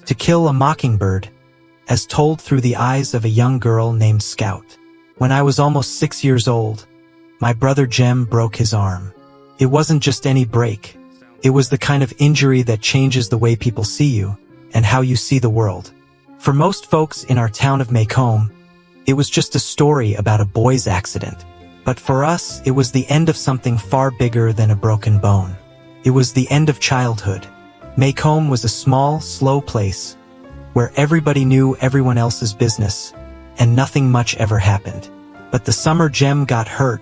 To kill a mockingbird, as told through the eyes of a young girl named Scout. When I was almost 6 years old, my brother Jem broke his arm. It wasn't just any break. It was the kind of injury that changes the way people see you and how you see the world. For most folks in our town of Maycomb, it was just a story about a boy's accident. But for us, it was the end of something far bigger than a broken bone. It was the end of childhood. Maycomb was a small, slow place where everybody knew everyone else's business, and nothing much ever happened. But the summer Jem got hurt,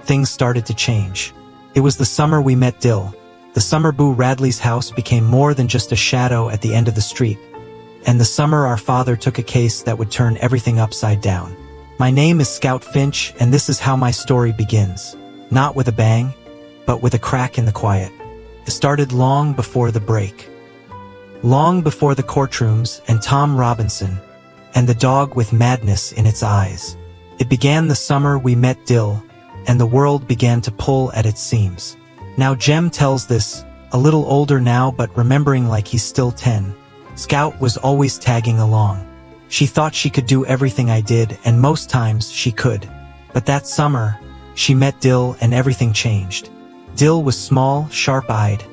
things started to change. It was the summer we met Dill. The summer Boo Radley's house became more than just a shadow at the end of the street. And the summer our father took a case that would turn everything upside down. My name is Scout Finch, and this is how my story begins. Not with a bang, but with a crack in the quiet. It started long before the break. Long before the courtrooms and Tom Robinson and the dog with madness in its eyes. It began the summer we met Dill, and the world began to pull at its seams. Now Jem tells this, a little older now but remembering like he's still 10. Scout was always tagging along. She thought she could do everything I did, and most times she could. But that summer, she met Dill and everything changed. Dill was small, sharp-eyed,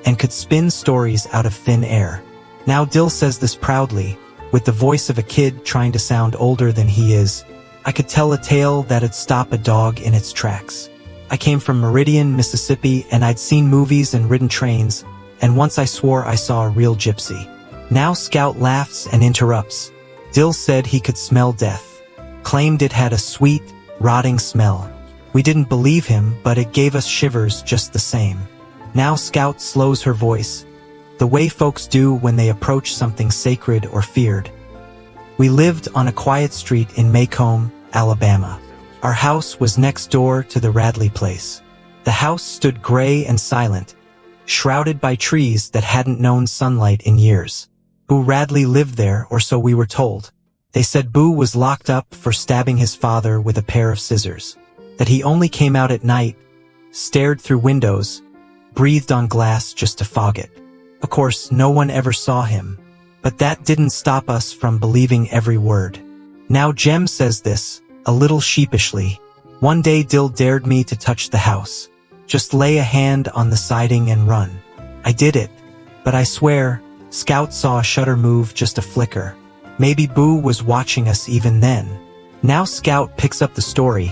and could spin stories out of thin air. Now Dill says this proudly, with the voice of a kid trying to sound older than he is. I could tell a tale that'd stop a dog in its tracks. I came from Meridian, Mississippi, and I'd seen movies and ridden trains, and once I swore I saw a real gypsy. Now Scout laughs and interrupts. Dill said he could smell death, claimed it had a sweet, rotting smell. We didn't believe him, but it gave us shivers just the same. Now Scout slows her voice, the way folks do when they approach something sacred or feared. We lived on a quiet street in Maycomb, Alabama. Our house was next door to the Radley place. The house stood gray and silent, shrouded by trees that hadn't known sunlight in years. Boo Radley lived there, or so we were told. They said Boo was locked up for stabbing his father with a pair of scissors, that he only came out at night, stared through windows, breathed on glass just to fog it. Of course, no one ever saw him, but that didn't stop us from believing every word. Now Jem says this, a little sheepishly. One day Dill dared me to touch the house. Just lay a hand on the siding and run. I did it, but I swear, Scout saw a shutter move just a flicker. Maybe Boo was watching us even then. Now Scout picks up the story.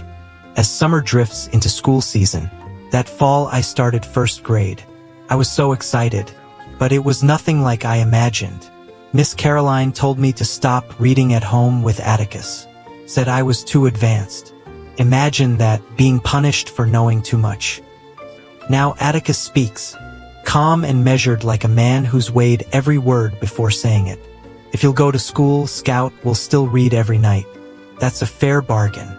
As summer drifts into school season, that fall I started first grade. I was so excited, but it was nothing like I imagined. Miss Caroline told me to stop reading at home with Atticus. Said I was too advanced. Imagine that, being punished for knowing too much. Now Atticus speaks, calm and measured like a man who's weighed every word before saying it. If you'll go to school, Scout will still read every night. That's a fair bargain.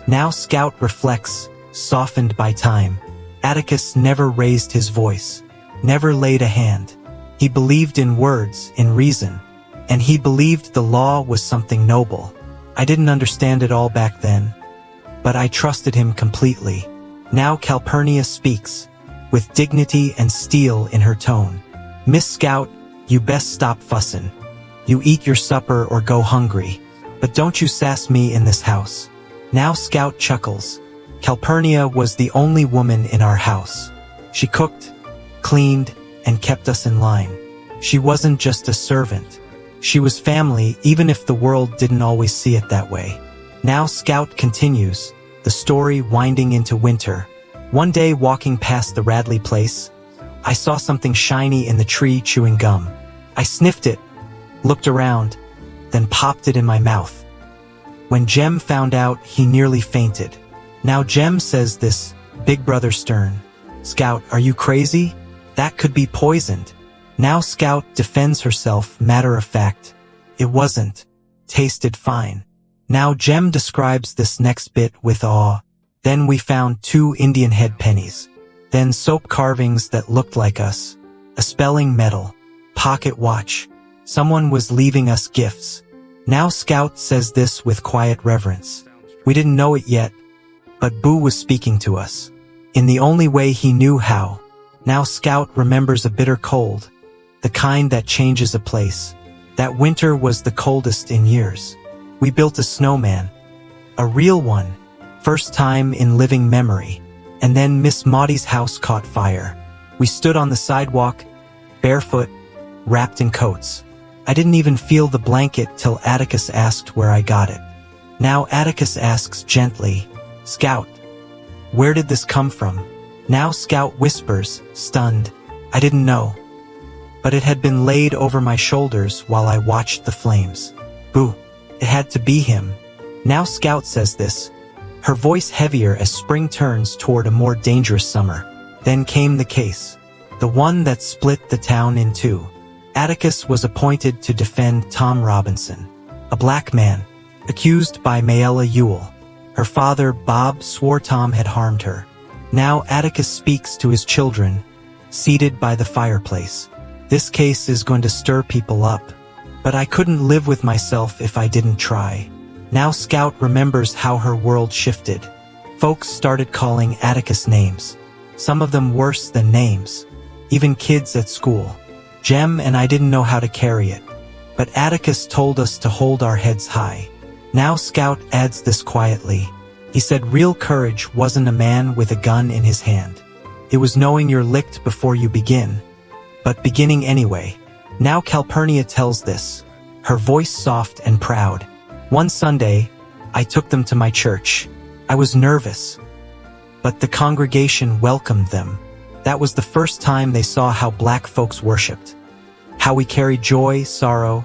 Now Scout reflects, softened by time. Atticus never raised his voice, never laid a hand. He believed in words, in reason, and he believed the law was something noble. I didn't understand it all back then, but I trusted him completely. Now Calpurnia speaks, with dignity and steel in her tone. Miss Scout, you best stop fussin'. You eat your supper or go hungry, but don't you sass me in this house. Now Scout chuckles. Calpurnia was the only woman in our house. She cooked, cleaned, and kept us in line. She wasn't just a servant. She was family, even if the world didn't always see it that way. Now Scout continues, the story winding into winter. One day walking past the Radley place, I saw something shiny in the tree chewing gum. I sniffed it, looked around, then popped it in my mouth. When Jem found out, he nearly fainted. Now Jem says this, Big Brother stern. Scout, are you crazy? That could be poisoned. Now Scout defends herself, matter of fact. It wasn't. Tasted fine. Now Jem describes this next bit with awe. Then we found 2 Indian head pennies. Then soap carvings that looked like us. A spelling medal. Pocket watch. Someone was leaving us gifts. Now Scout says this with quiet reverence. We didn't know it yet, but Boo was speaking to us. In the only way he knew how. Now Scout remembers a bitter cold. The kind that changes a place. That winter was the coldest in years. We built a snowman. A real one. First time in living memory. And then Miss Maudie's house caught fire. We stood on the sidewalk, barefoot, wrapped in coats. I didn't even feel the blanket till Atticus asked where I got it. Now Atticus asks gently, "Scout, where did this come from?" Now Scout whispers, stunned, "I didn't know." But it had been laid over my shoulders while I watched the flames. Boo, it had to be him. Now Scout says this, her voice heavier as spring turns toward a more dangerous summer. Then came the case. The one that split the town in two. Atticus was appointed to defend Tom Robinson, a black man, accused by Mayella Ewell. Her father, Bob, swore Tom had harmed her. Now Atticus speaks to his children, seated by the fireplace. This case is going to stir people up, but I couldn't live with myself if I didn't try. Now Scout remembers how her world shifted. Folks started calling Atticus names, some of them worse than names, even kids at school. Jem and I didn't know how to carry it, but Atticus told us to hold our heads high. Now Scout adds this quietly. He said real courage wasn't a man with a gun in his hand. It was knowing you're licked before you begin, but beginning anyway. Now Calpurnia tells this, her voice soft and proud. One Sunday, I took them to my church. I was nervous, but the congregation welcomed them. That was the first time they saw how black folks worshipped, how we carry joy, sorrow,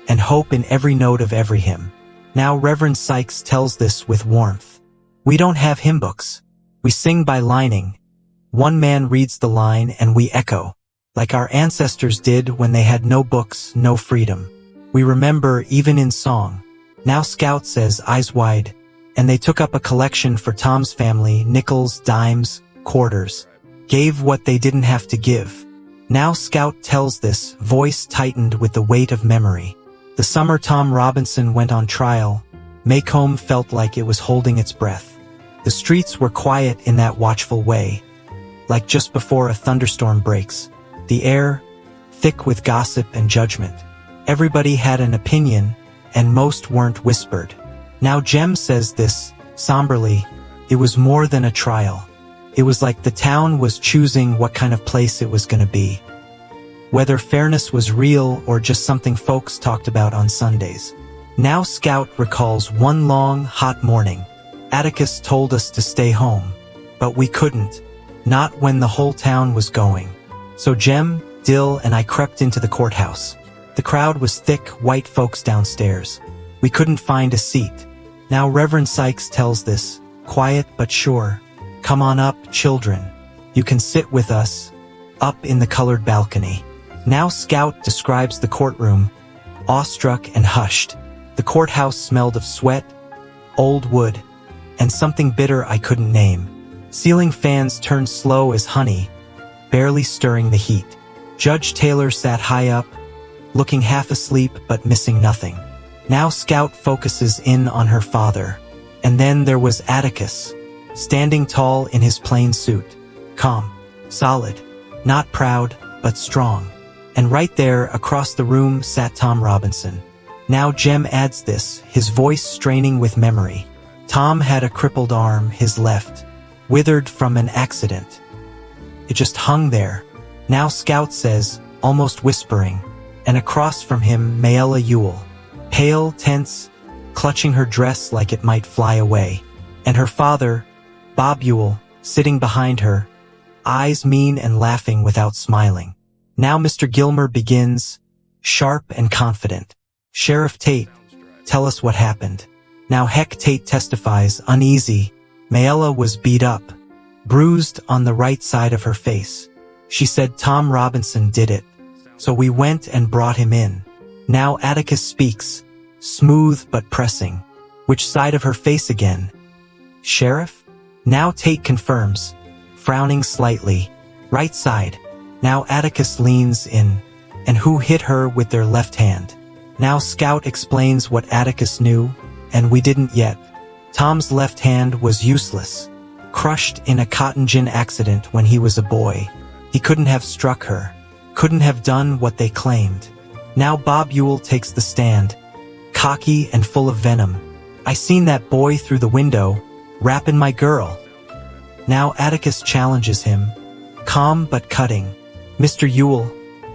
and hope in every note of every hymn. Now Reverend Sykes tells this with warmth. We don't have hymn books. We sing by lining. One man reads the line and we echo, like our ancestors did when they had no books, no freedom. We remember even in song. Now Scout says eyes wide, and they took up a collection for Tom's family, nickels, dimes, quarters, gave what they didn't have to give. Now Scout tells this, voice tightened with the weight of memory. The summer Tom Robinson went on trial, Maycomb felt like it was holding its breath. The streets were quiet in that watchful way, like just before a thunderstorm breaks. The air, thick with gossip and judgment. Everybody had an opinion, and most weren't whispered. Now Jem says this, somberly, it was more than a trial. It was like the town was choosing what kind of place it was going to be. Whether fairness was real or just something folks talked about on Sundays. Now Scout recalls one long, hot morning. Atticus told us to stay home, but we couldn't, not when the whole town was going. So Jem, Dill, and I crept into the courthouse. The crowd was thick, white folks downstairs. We couldn't find a seat. Now Reverend Sykes tells this, quiet but sure. Come on up, children. You can sit with us, up in the colored balcony. Now Scout describes the courtroom, awestruck and hushed. The courthouse smelled of sweat, old wood, and something bitter I couldn't name. Ceiling fans turned slow as honey, barely stirring the heat. Judge Taylor sat high up, looking half asleep but missing nothing. Now Scout focuses in on her father. And then there was Atticus, standing tall in his plain suit, calm, solid, not proud, but strong. And right there, across the room, sat Tom Robinson. Now Jem adds this, his voice straining with memory. Tom had a crippled arm, his left, withered from an accident. It just hung there. Now Scout says, almost whispering, and across from him Mayella Ewell, pale, tense, clutching her dress like it might fly away. And her father, Bob Ewell, sitting behind her, eyes mean and laughing without smiling. Now Mr. Gilmer begins, sharp and confident. Sheriff Tate, tell us what happened. Now Heck Tate testifies, uneasy. Mayella was beat up, bruised on the right side of her face. She said Tom Robinson did it. So we went and brought him in. Now Atticus speaks, smooth but pressing. Which side of her face again? Sheriff? Now Tate confirms, frowning slightly. Right side. Now Atticus leans in. And who hit her with their left hand? Now Scout explains what Atticus knew, and we didn't yet. Tom's left hand was useless, crushed in a cotton gin accident when he was a boy. He couldn't have struck her, couldn't have done what they claimed. Now Bob Ewell takes the stand, cocky and full of venom. I seen that boy through the window, rapping my girl. Now Atticus challenges him, calm but cutting. Mr. Ewell,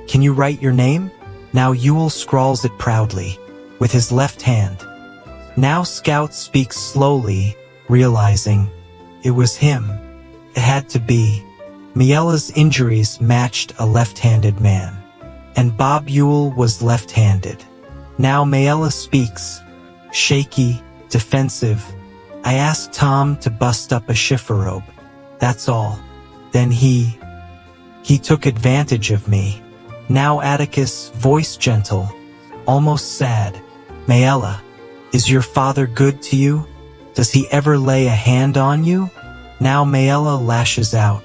can you write your name? Now Ewell scrawls it proudly, with his left hand. Now Scout speaks slowly, realizing it was him. It had to be. Maella's injuries matched a left-handed man, and Bob Ewell was left-handed. Now Mayella speaks, shaky, defensive. I asked Tom to bust up a chifforobe. That's all. Then he took advantage of me. Now Atticus, voice gentle, almost sad. Mayella, is your father good to you? Does he ever lay a hand on you? Now Mayella lashes out.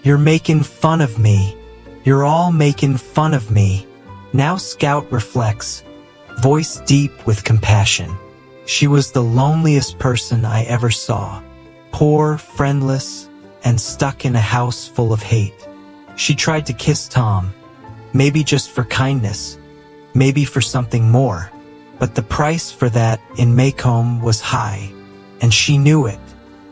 You're making fun of me. You're all making fun of me. Now Scout reflects, voice deep with compassion. She was the loneliest person I ever saw. Poor, friendless, and stuck in a house full of hate. She tried to kiss Tom, maybe just for kindness, maybe for something more. But the price for that in Maycomb was high, and she knew it.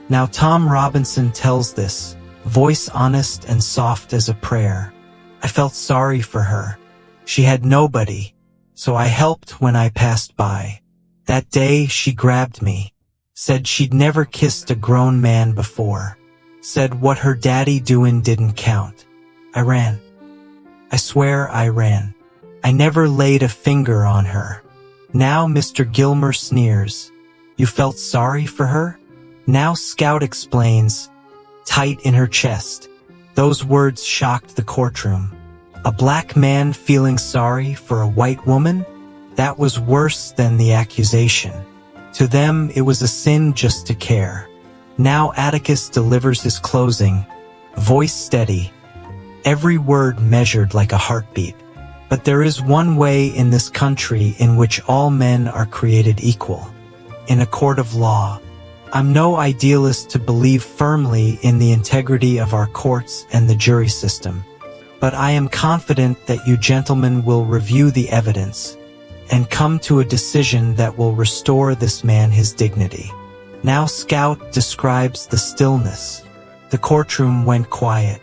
Now Tom Robinson tells this, voice honest and soft as a prayer. I felt sorry for her. She had nobody, so I helped when I passed by. That day she grabbed me, said she'd never kissed a grown man before, said what her daddy doing didn't count. I ran. I swear I ran. I never laid a finger on her. Now Mr. Gilmer sneers. You felt sorry for her? Now Scout explains, tight in her chest. Those words shocked the courtroom. A black man feeling sorry for a white woman? That was worse than the accusation. To them, it was a sin just to care. Now Atticus delivers his closing, voice steady, every word measured like a heartbeat. But there is one way in this country in which all men are created equal. In a court of law. I'm no idealist to believe firmly in the integrity of our courts and the jury system, but I am confident that you gentlemen will review the evidence and come to a decision that will restore this man his dignity. Now Scout describes the stillness. The courtroom went quiet.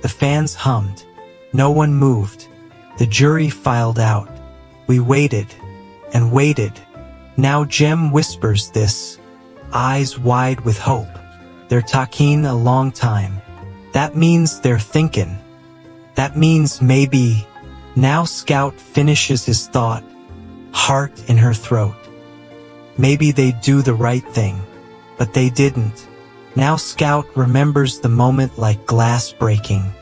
The fans hummed. No one moved. The jury filed out. We waited and waited. Now Jem whispers this, eyes wide with hope. They're talking a long time. That means they're thinking. That means maybe. Now Scout finishes his thought, heart in her throat. Maybe they'd do the right thing, but they didn't. Now Scout remembers the moment like glass breaking.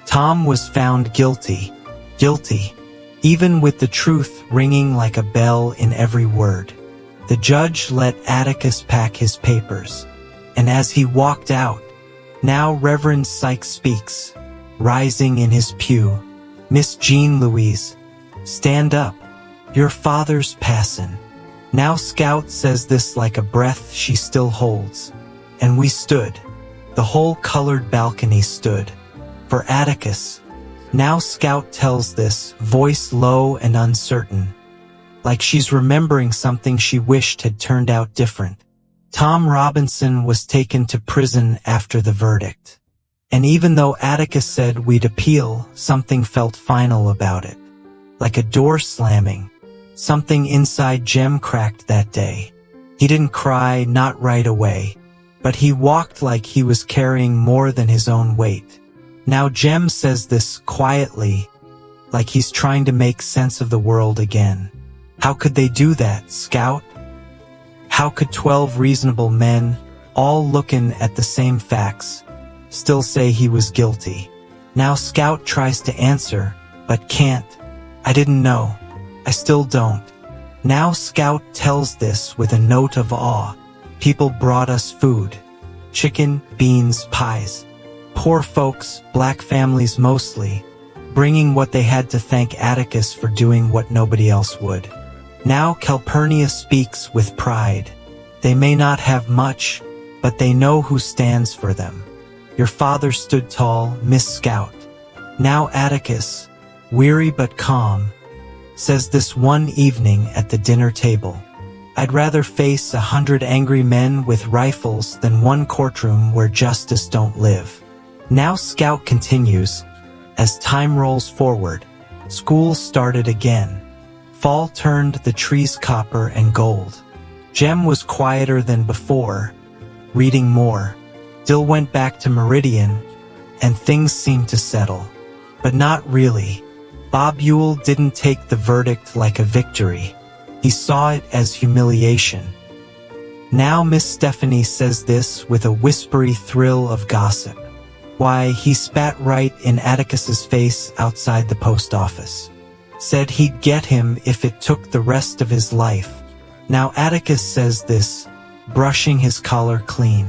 Tom was found guilty. Guilty. Even with the truth ringing like a bell in every word. The judge let Atticus pack his papers, and as he walked out, now Reverend Sykes speaks, rising in his pew. Miss Jean Louise, stand up. Your father's passin'. Now Scout says this like a breath she still holds. And we stood. The whole colored balcony stood. For Atticus. Now Scout tells this, voice low and uncertain. Like she's remembering something she wished had turned out different. Tom Robinson was taken to prison after the verdict. And even though Atticus said we'd appeal, something felt final about it. Like a door slamming. Something inside Jem cracked that day. He didn't cry, not right away. But he walked like he was carrying more than his own weight. Now Jem says this quietly, like he's trying to make sense of the world again. How could they do that, Scout? How could 12 reasonable men, all looking at the same facts, still say he was guilty? Now Scout tries to answer, but can't. I didn't know. I still don't. Now Scout tells this with a note of awe. People brought us food. Chicken, beans, pies. Poor folks, black families mostly, bringing what they had to thank Atticus for doing what nobody else would. Now Calpurnia speaks with pride. They may not have much, but they know who stands for them. Your father stood tall, Miss Scout. Now Atticus, weary but calm. says this one evening at the dinner table. I'd rather face 100 angry men with rifles than one courtroom where justice don't live. Now Scout continues, as time rolls forward, school started again. Fall turned the trees copper and gold. Jem was quieter than before, reading more. Dill went back to Meridian, and things seemed to settle. But not really. Bob Ewell didn't take the verdict like a victory. He saw it as humiliation. Now Miss Stephanie says this with a whispery thrill of gossip. Why, he spat right in Atticus's face outside the post office. Said he'd get him if it took the rest of his life. Now Atticus says this, brushing his collar clean.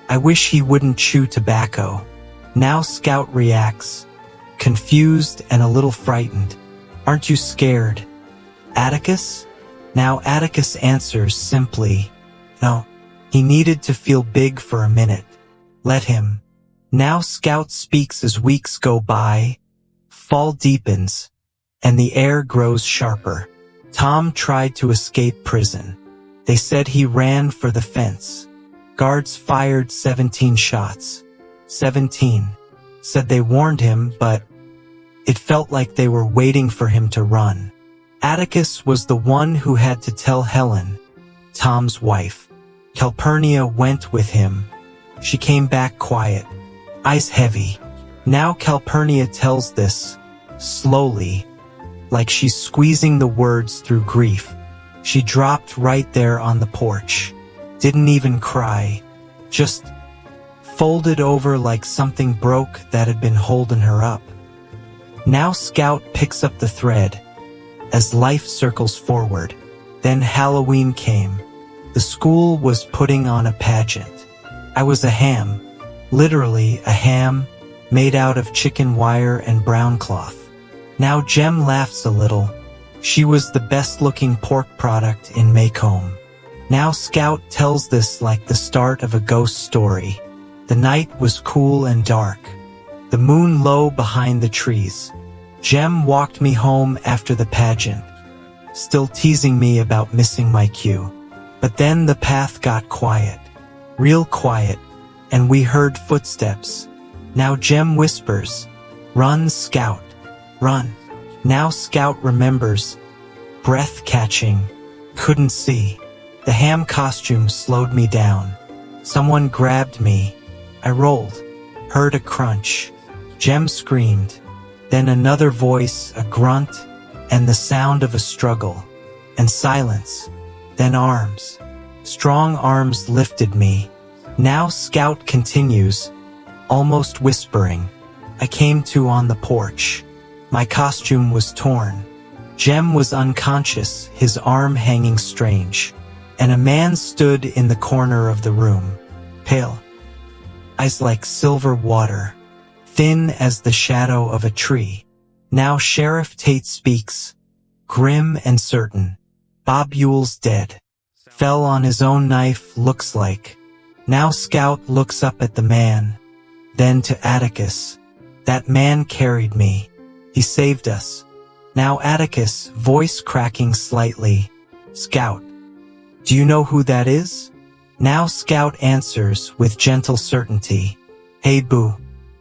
I wish he wouldn't chew tobacco. Now Scout reacts, confused and a little frightened. Aren't you scared, Atticus? Now Atticus answers simply, no. He needed to feel big for a minute. Let him. Now Scout speaks as weeks go by, fall deepens, and the air grows sharper. Tom tried to escape prison. They said he ran for the fence. Guards fired 17 shots. 17. Said they warned him, but it felt like they were waiting for him to run. Atticus was the one who had to tell Helen, Tom's wife. Calpurnia went with him. She came back quiet, eyes heavy. Now Calpurnia tells this, slowly, like she's squeezing the words through grief. She dropped right there on the porch. Didn't even cry. Just folded over like something broke that had been holding her up. Now Scout picks up the thread as life circles forward. Then Halloween came. The school was putting on a pageant. I was a ham, literally a ham, made out of chicken wire and brown cloth. Now Jem laughs a little. She was the best-looking pork product in Maycomb. Now Scout tells this like the start of a ghost story. The night was cool and dark, the moon low behind the trees. Jem walked me home after the pageant, still teasing me about missing my cue. But then the path got quiet, real quiet, and we heard footsteps. Now Jem whispers, "Run, Scout, run." Now Scout remembers, breath-catching, couldn't see. The ham costume slowed me down. Someone grabbed me. I rolled, heard a crunch. Jem screamed. Then another voice, a grunt, and the sound of a struggle. And silence. Then arms. Strong arms lifted me. Now Scout continues, almost whispering. I came to on the porch. My costume was torn. Jem was unconscious, his arm hanging strange. And a man stood in the corner of the room, pale. Eyes like silver water, thin as the shadow of a tree. Now Sheriff Tate speaks, grim and certain. Bob Ewell's dead. Fell on his own knife, looks like. Now Scout looks up at the man, then to Atticus. That man carried me. He saved us. Now Atticus, voice cracking slightly. Scout. Do you know who that is? Now Scout answers with gentle certainty. Hey Boo.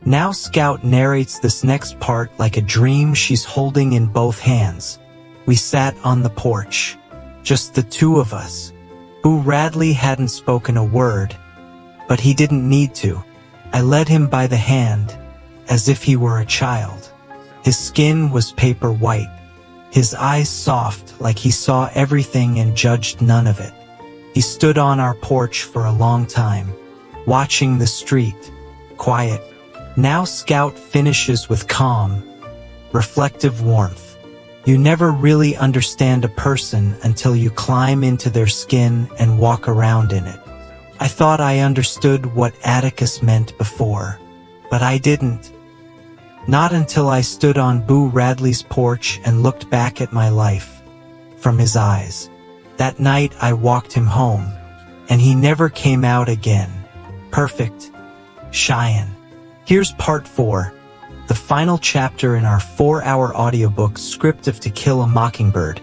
Now Scout narrates this next part like a dream she's holding in both hands. We sat on the porch. Just the two of us. Boo Radley hadn't spoken a word, but he didn't need to. I led him by the hand, as if he were a child. His skin was paper white, his eyes soft like he saw everything and judged none of it. He stood on our porch for a long time, watching the street, quiet. Now Scout finishes with calm, reflective warmth. You never really understand a person until you climb into their skin and walk around in it. I thought I understood what Atticus meant before, but I didn't. Not until I stood on Boo Radley's porch and looked back at my life from his eyes. That night I walked him home, and he never came out again. Perfect. Cheyenne. Here's part 4. the final chapter in our 4-hour audiobook script of To Kill a Mockingbird,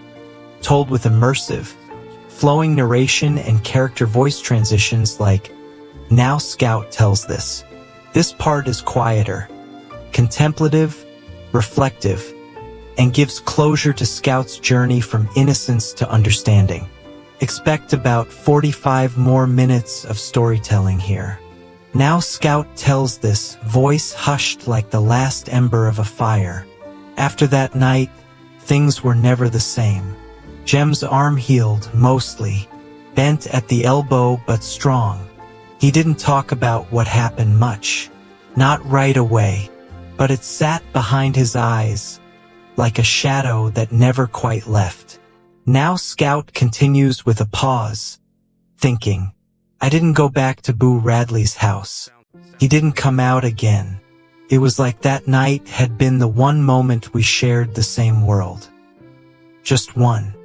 told with immersive, flowing narration and character voice transitions like, "Now Scout tells this." This part is quieter, contemplative, reflective, and gives closure to Scout's journey from innocence to understanding. Expect about 45 more minutes of storytelling here. Now Scout tells this, voice hushed like the last ember of a fire. After that night, things were never the same. Jem's arm healed, mostly, bent at the elbow but strong. He didn't talk about what happened much. Not right away, but it sat behind his eyes, like a shadow that never quite left. Now Scout continues with a pause, thinking, I didn't go back to Boo Radley's house. He didn't come out again. It was like that night had been the one moment we shared the same world. Just one.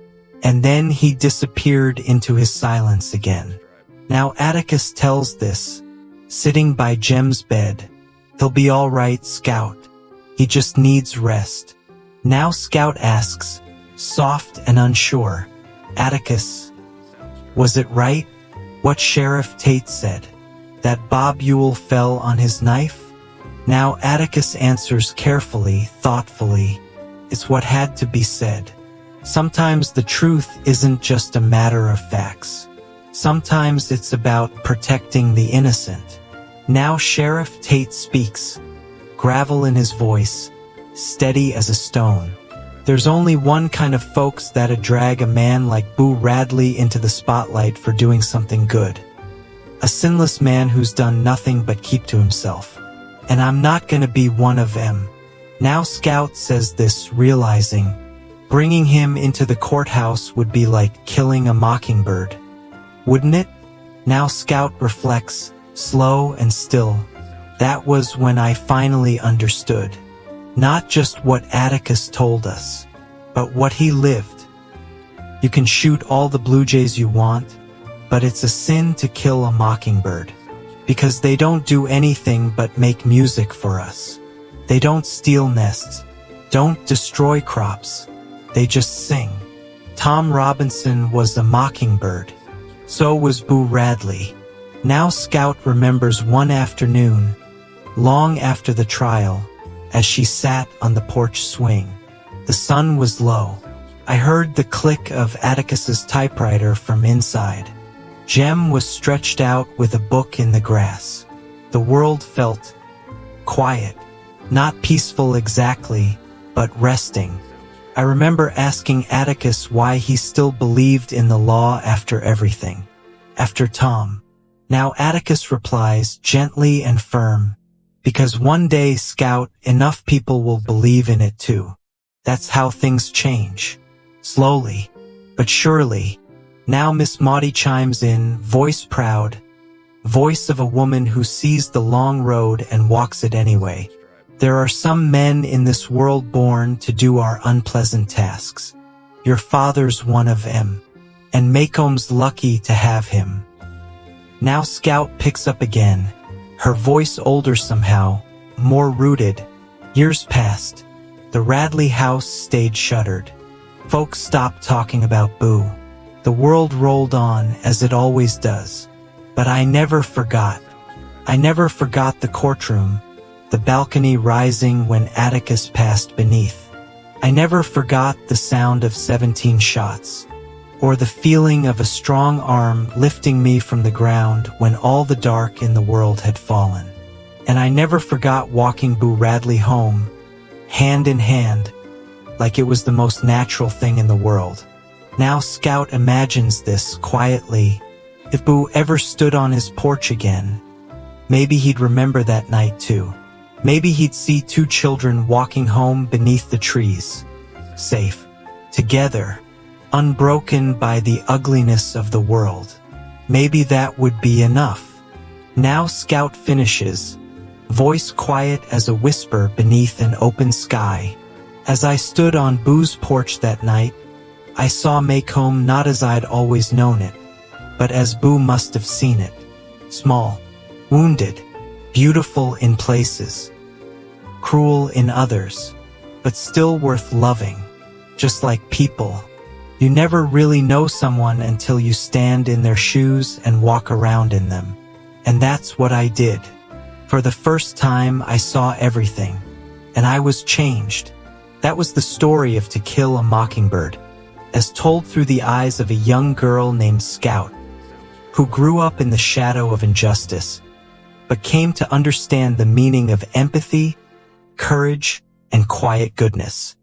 And then he disappeared into his silence again. Now Atticus tells this, sitting by Jem's bed. He'll be all right, Scout. He just needs rest. Now Scout asks, soft and unsure, Atticus, was it right what Sheriff Tate said, that Bob Ewell fell on his knife? Now Atticus answers carefully, thoughtfully, it's what had to be said. Sometimes the truth isn't just a matter of facts. Sometimes it's about protecting the innocent. Now Sheriff Tate speaks, gravel in his voice, steady as a stone. There's only one kind of folks that'd drag a man like Boo Radley into the spotlight for doing something good. A sinless man who's done nothing but keep to himself. And I'm not gonna be one of them. Now Scout says this, realizing, bringing him into the courthouse would be like killing a mockingbird. Wouldn't it? Now Scout reflects, slow and still. That was when I finally understood. Not just what Atticus told us, but what he lived. You can shoot all the blue jays you want, but it's a sin to kill a mockingbird. Because they don't do anything but make music for us. They don't steal nests, don't destroy crops, they just sing. Tom Robinson was a mockingbird. So was Boo Radley. Now Scout remembers one afternoon, long after the trial, as she sat on the porch swing. The sun was low. I heard the click of Atticus's typewriter from inside. Jem was stretched out with a book in the grass. The world felt quiet, not peaceful exactly, but resting. I remember asking Atticus why he still believed in the law after everything. After Tom. Now Atticus replies, gently and firm, because one day, Scout, enough people will believe in it too. That's how things change. Slowly, but surely. Now Miss Maudie chimes in, voice proud, voice of a woman who sees the long road and walks it anyway. There are some men in this world born to do our unpleasant tasks. Your father's one of them, and Maycomb's lucky to have him. Now Scout picks up again, her voice older somehow, more rooted. Years passed. The Radley house stayed shuttered. Folks stopped talking about Boo. The world rolled on as it always does. But I never forgot. I never forgot the courtroom, the balcony rising when Atticus passed beneath. I never forgot the sound of 17 shots, or the feeling of a strong arm lifting me from the ground when all the dark in the world had fallen. And I never forgot walking Boo Radley home, hand in hand, like it was the most natural thing in the world. Now Scout imagines this quietly. If Boo ever stood on his porch again, maybe he'd remember that night too. Maybe he'd see 2 children walking home beneath the trees, safe, together, unbroken by the ugliness of the world. Maybe that would be enough. Now Scout finishes, voice quiet as a whisper beneath an open sky. As I stood on Boo's porch that night, I saw Maycomb not as I'd always known it, but as Boo must have seen it. Small, wounded, beautiful in places, cruel in others, but still worth loving, just like people. You never really know someone until you stand in their shoes and walk around in them. And that's what I did. For the first time, I saw everything, and I was changed. That was the story of To Kill a Mockingbird, as told through the eyes of a young girl named Scout, who grew up in the shadow of injustice, but came to understand the meaning of empathy, courage, and quiet goodness.